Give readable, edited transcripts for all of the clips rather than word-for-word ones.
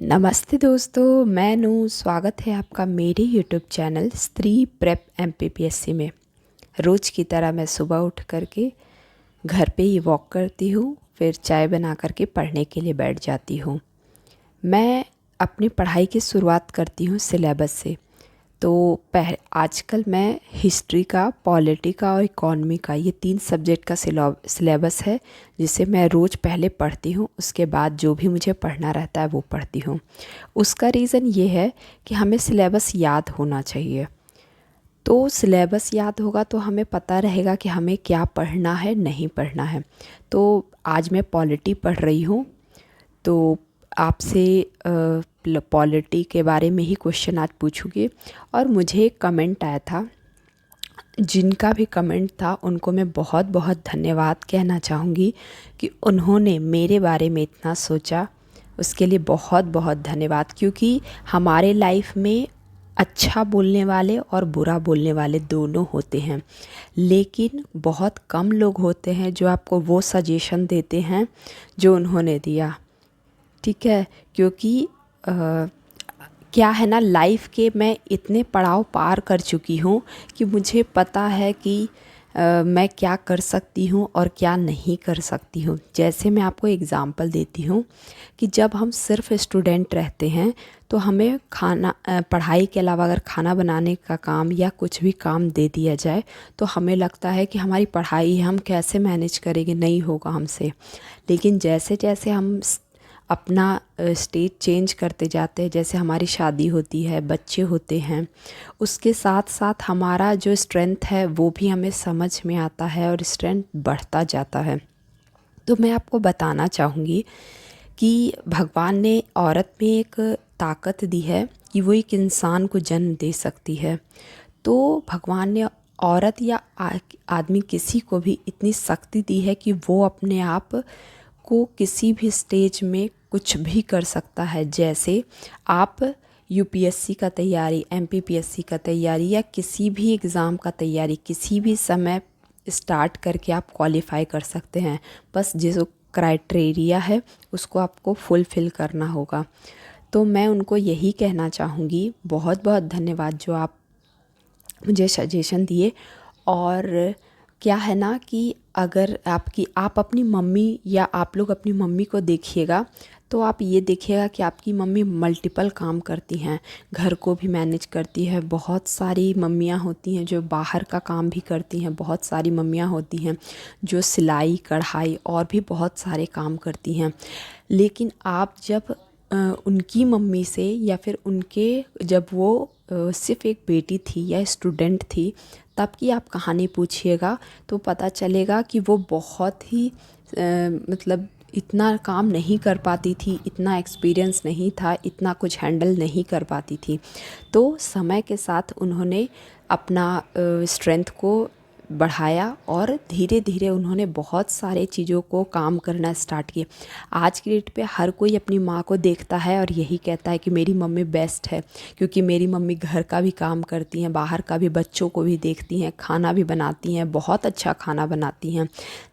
नमस्ते दोस्तों, मैं नू। स्वागत है आपका मेरे यूट्यूब चैनल स्त्री प्रेप एमपीपीएससी में। रोज़ की तरह मैं सुबह उठ करके घर पे ही वॉक करती हूँ, फिर चाय बना करके पढ़ने के लिए बैठ जाती हूँ। मैं अपनी पढ़ाई की शुरुआत करती हूँ सिलेबस से। तो आजकल मैं हिस्ट्री का, पॉलिटी का और इकॉनमी का, ये 3 सब्जेक्ट का सिलेबस है जिसे मैं रोज़ पहले पढ़ती हूँ। उसके बाद जो भी मुझे पढ़ना रहता है वो पढ़ती हूँ। उसका रीज़न ये है कि हमें सिलेबस याद होना चाहिए। तो सिलेबस याद होगा तो हमें पता रहेगा कि हमें क्या पढ़ना है, नहीं पढ़ना है। तो आज मैं पॉलिटी पढ़ रही हूँ, तो आपसे पॉलिटी के बारे में ही क्वेश्चन आज पूछूंगी। और मुझे एक कमेंट आया था, जिनका भी कमेंट था उनको मैं बहुत बहुत धन्यवाद कहना चाहूँगी कि उन्होंने मेरे बारे में इतना सोचा। उसके लिए बहुत बहुत धन्यवाद, क्योंकि हमारे लाइफ में अच्छा बोलने वाले और बुरा बोलने वाले दोनों होते हैं, लेकिन बहुत कम लोग होते हैं जो आपको वो सजेशन देते हैं जो उन्होंने दिया। ठीक है, क्योंकि क्या है ना, लाइफ के मैं इतने पड़ाव पार कर चुकी हूँ कि मुझे पता है कि मैं क्या कर सकती हूँ और क्या नहीं कर सकती हूँ। जैसे मैं आपको एग्ज़ाम्पल देती हूँ कि जब हम सिर्फ स्टूडेंट रहते हैं तो हमें पढ़ाई के अलावा अगर खाना बनाने का काम या कुछ भी काम दे दिया जाए तो हमें लगता है कि हमारी पढ़ाई हम कैसे मैनेज करेंगे, नहीं होगा हमसे। लेकिन जैसे जैसे हम अपना स्टेज चेंज करते जाते हैं, जैसे हमारी शादी होती है, बच्चे होते हैं, उसके साथ साथ हमारा जो स्ट्रेंथ है वो भी हमें समझ में आता है और स्ट्रेंथ बढ़ता जाता है। तो मैं आपको बताना चाहूँगी कि भगवान ने औरत में एक ताकत दी है कि वो एक इंसान को जन्म दे सकती है। तो भगवान ने औरत या आदमी किसी को भी इतनी शक्ति दी है कि वो अपने आप को किसी भी स्टेज में कुछ भी कर सकता है। जैसे आप यूपीएससी का तैयारी, एमपीपीएससी का तैयारी या किसी भी एग्ज़ाम का तैयारी किसी भी समय स्टार्ट करके आप क्वालिफाई कर सकते हैं। बस जो क्राइटेरिया है उसको आपको फुलफ़िल करना होगा। तो मैं उनको यही कहना चाहूँगी, बहुत बहुत धन्यवाद जो आप मुझे सजेशन दिए। और क्या है ना कि अगर आप अपनी मम्मी या आप लोग अपनी मम्मी को देखिएगा तो आप ये देखिएगा कि आपकी मम्मी मल्टीपल काम करती हैं, घर को भी मैनेज करती है। बहुत सारी मम्मियाँ होती हैं जो बाहर का काम भी करती हैं, बहुत सारी मम्मियाँ होती हैं जो सिलाई, कढ़ाई और भी बहुत सारे काम करती हैं। लेकिन आप जब उनकी मम्मी से या फिर उनके, जब वो सिर्फ एक बेटी थी या स्टूडेंट थी, तब की आप कहानी पूछिएगा तो पता चलेगा कि वो बहुत ही मतलब इतना काम नहीं कर पाती थी, इतना एक्सपीरियंस नहीं था, इतना कुछ हैंडल नहीं कर पाती थी। तो समय के साथ उन्होंने अपना स्ट्रेंथ को बढ़ाया और धीरे धीरे उन्होंने बहुत सारे चीज़ों को काम करना स्टार्ट किए। आज की डेट पे हर कोई अपनी माँ को देखता है और यही कहता है कि मेरी मम्मी बेस्ट है, क्योंकि मेरी मम्मी घर का भी काम करती हैं, बाहर का भी, बच्चों को भी देखती हैं, खाना भी बनाती हैं, बहुत अच्छा खाना बनाती हैं।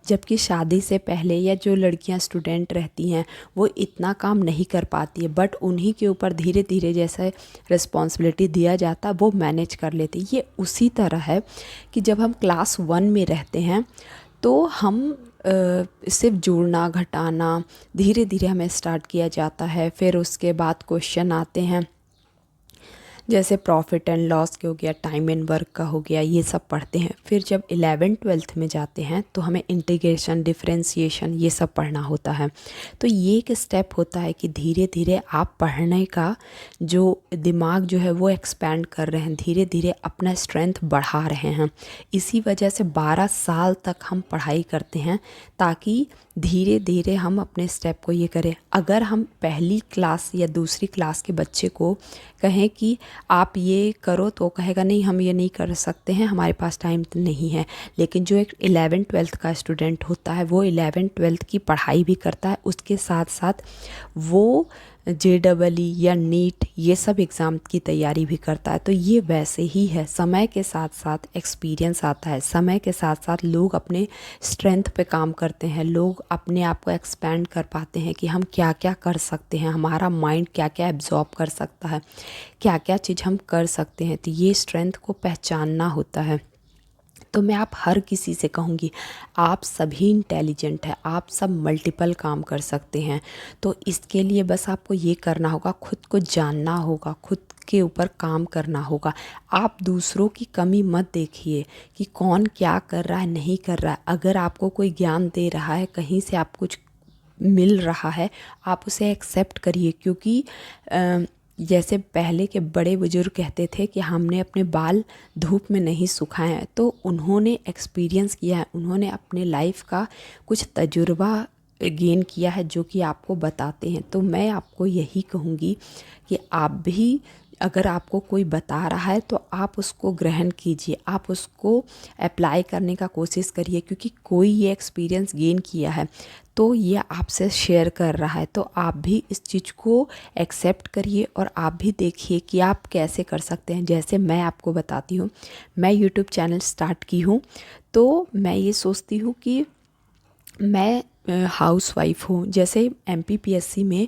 जबकि शादी से पहले या जो लड़कियां स्टूडेंट रहती हैं वो इतना काम नहीं कर पाती है, बट उन्हीं के ऊपर धीरे धीरे जैसे रिस्पॉन्सिबिलिटी दिया जाता वो मैनेज कर लेते। ये उसी तरह है कि जब हम क्लास 1 में रहते हैं तो हम सिर्फ जोड़ना घटाना धीरे धीरे हमें स्टार्ट किया जाता है। फिर उसके बाद क्वेश्चन आते हैं जैसे प्रॉफिट एंड लॉस के हो गया, टाइम एंड वर्क का हो गया, ये सब पढ़ते हैं। फिर जब 11th-12th में जाते हैं तो हमें इंटीग्रेशन, डिफरेंशिएशन, ये सब पढ़ना होता है। तो ये एक स्टेप होता है कि धीरे धीरे आप पढ़ने का जो दिमाग जो है वो एक्सपैंड कर रहे हैं, धीरे धीरे अपना स्ट्रेंथ बढ़ा रहे हैं। इसी वजह से 12 साल तक हम पढ़ाई करते हैं ताकि धीरे धीरे हम अपने स्टेप को ये करें। अगर हम पहली क्लास या दूसरी क्लास के बच्चे को कहें कि आप ये करो तो कहेगा नहीं, हम ये नहीं कर सकते हैं, हमारे पास टाइम तो नहीं है। लेकिन जो एक 11th-12th का स्टूडेंट होता है वो 11th-12th की पढ़ाई भी करता है, उसके साथ साथ वो JEE या नीट ये सब एग्ज़ाम की तैयारी भी करता है। तो ये वैसे ही है, समय के साथ साथ एक्सपीरियंस आता है, समय के साथ साथ लोग अपने स्ट्रेंथ पे काम करते हैं, लोग अपने आप को एक्सपेंड कर पाते हैं कि हम क्या क्या कर सकते हैं, हमारा माइंड क्या क्या एब्जॉर्ब कर सकता है, क्या क्या चीज़ हम कर सकते हैं। तो ये स्ट्रेंथ को पहचानना होता है। तो मैं आप हर किसी से कहूँगी, आप सभी इंटेलिजेंट हैं, आप सब मल्टीपल काम कर सकते हैं। तो इसके लिए बस आपको ये करना होगा, खुद को जानना होगा, खुद के ऊपर काम करना होगा। आप दूसरों की कमी मत देखिए कि कौन क्या कर रहा है, नहीं कर रहा है। अगर आपको कोई ज्ञान दे रहा है, कहीं से आप कुछ मिल रहा है, आप उसे एक्सेप्ट करिए। क्योंकि जैसे पहले के बड़े बुजुर्ग कहते थे कि हमने अपने बाल धूप में नहीं सुखाए हैं, तो उन्होंने एक्सपीरियंस किया है, उन्होंने अपने लाइफ का कुछ तजुर्बा गेन किया है जो कि आपको बताते हैं। तो मैं आपको यही कहूँगी कि आप भी, अगर आपको कोई बता रहा है तो आप उसको ग्रहण कीजिए, आप उसको अप्लाई करने का कोशिश करिए। क्योंकि कोई ये एक्सपीरियंस गेन किया है तो ये आपसे शेयर कर रहा है, तो आप भी इस चीज़ को एक्सेप्ट करिए और आप भी देखिए कि आप कैसे कर सकते हैं। जैसे मैं आपको बताती हूँ, मैं यूट्यूब चैनल स्टार्ट की हूँ, तो मैं ये सोचती हूँ कि मैं हाउस वाइफ हूँ। जैसे MPPSC में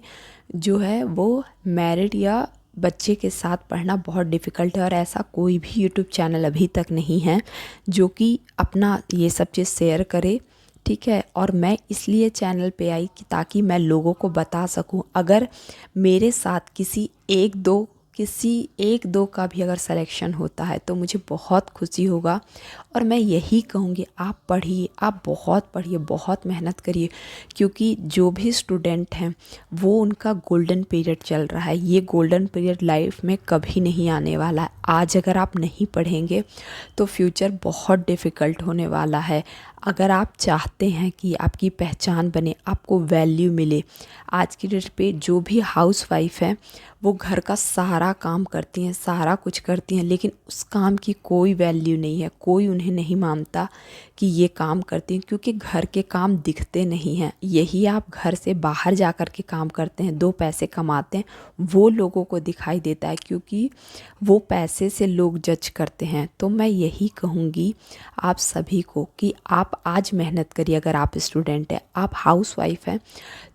जो है वो मैरिड या बच्चे के साथ पढ़ना बहुत डिफ़िकल्ट है, और ऐसा कोई भी यूट्यूब चैनल अभी तक नहीं है जो कि अपना ये सब चीज़ शेयर करे, ठीक है। और मैं इसलिए चैनल पे आई कि ताकि मैं लोगों को बता सकूं। अगर मेरे साथ किसी एक दो का भी अगर सिलेक्शन होता है तो मुझे बहुत खुशी होगा। और मैं यही कहूँगी, आप पढ़िए, आप बहुत पढ़िए, बहुत मेहनत करिए। क्योंकि जो भी स्टूडेंट हैं वो उनका गोल्डन पीरियड चल रहा है। ये गोल्डन पीरियड लाइफ में कभी नहीं आने वाला है। आज अगर आप नहीं पढ़ेंगे तो फ्यूचर बहुत डिफ़िकल्ट होने वाला है। अगर आप चाहते हैं कि आपकी पहचान बने, आपको वैल्यू मिले, आज की डेट पे जो भी हाउस वाइफ है वो घर का सारा काम करती हैं, सारा कुछ करती हैं, लेकिन उस काम की कोई वैल्यू नहीं है, कोई उन्हें नहीं मानता कि ये काम करती हैं। क्योंकि घर के काम दिखते नहीं हैं। यही आप घर से बाहर जा कर के काम करते हैं, 2 पैसे कमाते हैं, वो लोगों को दिखाई देता है, क्योंकि वो पैसे से लोग जज करते हैं। तो मैं यही कहूँगी आप सभी को कि आप आज मेहनत करिए। अगर आप स्टूडेंट हैं, आप हाउस वाइफ हैं,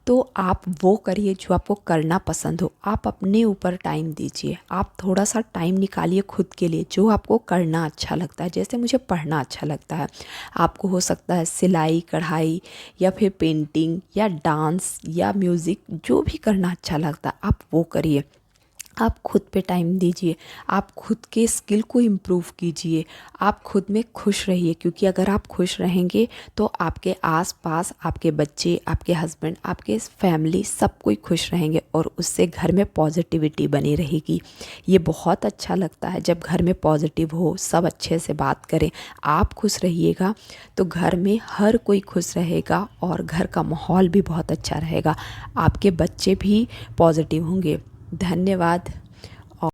तो आप वो करिए जो आपको करना पसंद हो। आप अपने ऊपर टाइम दीजिए, आप थोड़ा सा टाइम निकालिए खुद के लिए, जो आपको करना अच्छा लगता है। जैसे मुझे पढ़ना अच्छा लगता है, आपको हो सकता है सिलाई कढ़ाई या फिर पेंटिंग या डांस या म्यूज़िक, जो भी करना अच्छा लगता है आप वो करिए। आप खुद पे टाइम दीजिए, आप खुद के स्किल को इम्प्रूव कीजिए, आप खुद में खुश रहिए। क्योंकि अगर आप खुश रहेंगे तो आपके आसपास आपके बच्चे, आपके हस्बैंड, आपके फैमिली सब कोई खुश रहेंगे, और उससे घर में पॉजिटिविटी बनी रहेगी। ये बहुत अच्छा लगता है जब घर में पॉजिटिव हो, सब अच्छे से बात करें। आप खुश रहिएगा तो घर में हर कोई खुश रहेगा और घर का माहौल भी बहुत अच्छा रहेगा। आपके बच्चे भी पॉजिटिव होंगे। धन्यवाद।